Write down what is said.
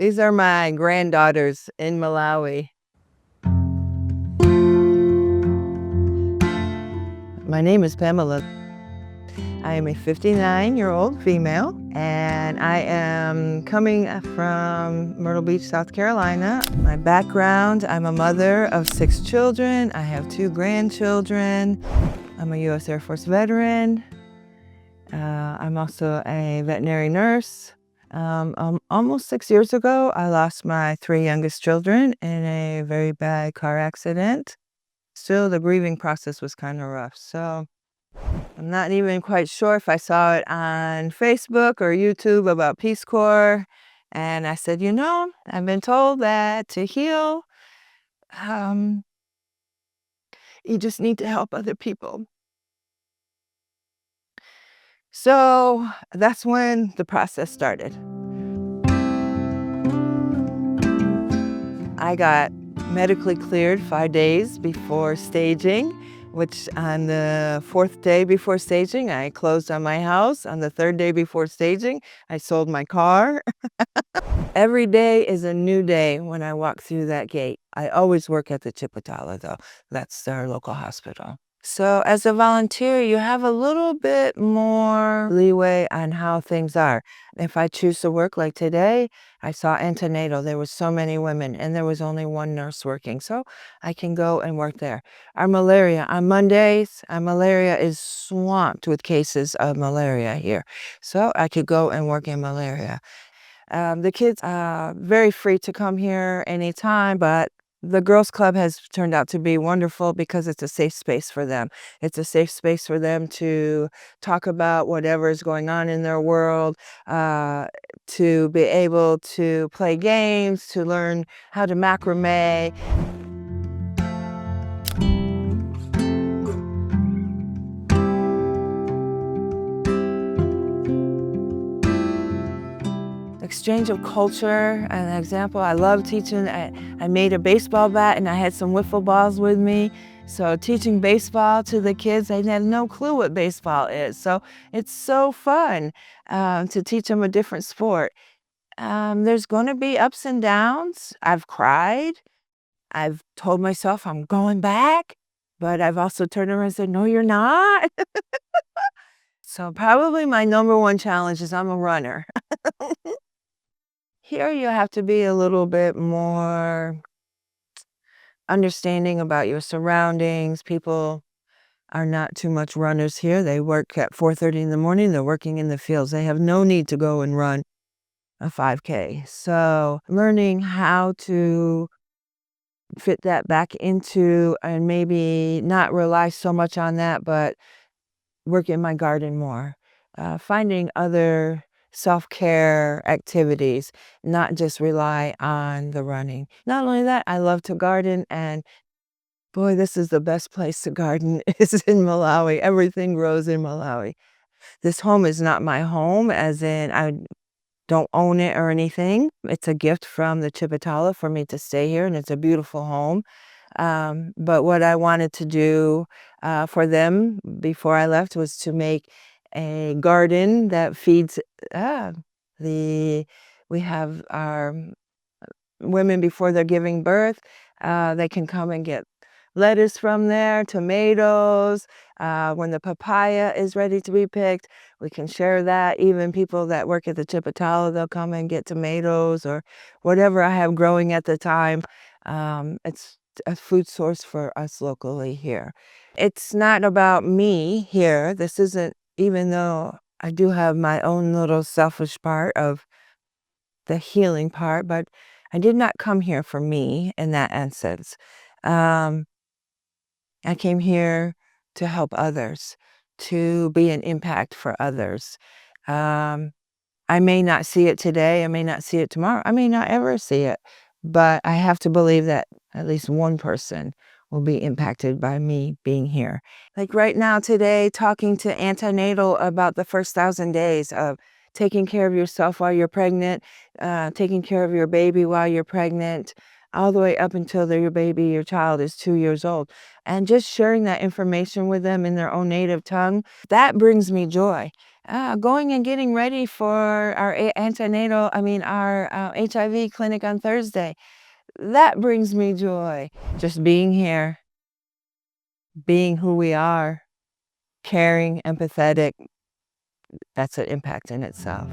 These are my granddaughters in Malawi. My name is Pamela. I am a 59-year-old female, and I am coming from Myrtle Beach, South Carolina. My background, I'm a mother of 6 children. I have 2 grandchildren. I'm a U.S. Air Force veteran. I'm also a veterinary nurse. Almost 6 years ago, I lost my 3 youngest children in a very bad car accident. Still, the grieving process was kind of rough. So I'm not even quite sure if I saw it on Facebook or YouTube about Peace Corps. And I said, I've been told that to heal, you just need to help other people. So that's when the process started. I got medically cleared 5 days before staging, which on the 4th day before staging, I closed on my house. On the 3rd day before staging, I sold my car. Every day is a new day when I walk through that gate. I always work at the Chipatala, though. That's our local hospital. So as a volunteer, you have a little bit more leeway on how things are. If I choose to work like today, I saw antenatal. There were so many women and there was only 1 nurse working. So I can go and work there. Our malaria, on Mondays, our malaria is swamped with cases of malaria here. So I could go and work in malaria. The kids are very free to come here anytime, but the Girls Club has turned out to be wonderful because it's a safe space for them. It's a safe space for them to talk about whatever is going on in their world, to be able to play games, to learn how to macrame. Exchange of culture. An example, I love teaching. I made a baseball bat and I had some wiffle balls with me. So teaching baseball to the kids, they have no clue what baseball is. So it's so fun to teach them a different sport. There's going to be ups and downs. I've cried. I've told myself I'm going back, but I've also turned around and said, no, you're not. So probably my number 1 challenge is I'm a runner. Here you have to be a little bit more understanding about your surroundings. People are not too much runners here. They work at 4:30 in the morning. They're working in the fields. They have no need to go and run a 5K. So learning how to fit that back into and maybe not rely so much on that, but work in my garden more. Finding other self-care activities, not just rely on the running. Not only that, I love to garden, and boy, this is the best place to garden is in Malawi. Everything grows in Malawi. This home is not my home, as in I don't own it or anything. It's a gift from the Chipatala for me to stay here, and it's a beautiful home. But what I wanted to do for them before I left was to make a garden that feeds we have our women before they're giving birth. They can come and get lettuce from there, tomatoes. When the papaya is ready to be picked, we can share that. Even people that work at the Chipatala, they'll come and get tomatoes or whatever I have growing at the time. It's a food source for us locally here. It's not about me here. This isn't, even though I do have my own little selfish part of the healing part, but I did not come here for me in that essence. I came here to help others, to be an impact for others. I may not see it today, I may not see it tomorrow, I may not ever see it, but I have to believe that at least 1 person will be impacted by me being here. Like right now today, talking to antenatal about the first 1,000 days of taking care of yourself while you're pregnant, taking care of your baby while you're pregnant, all the way up until your child is 2 years old. And just sharing that information with them in their own native tongue, that brings me joy. going and getting ready for our our HIV clinic on Thursday. That brings me joy. Just being here, being who we are, caring, empathetic, that's an impact in itself.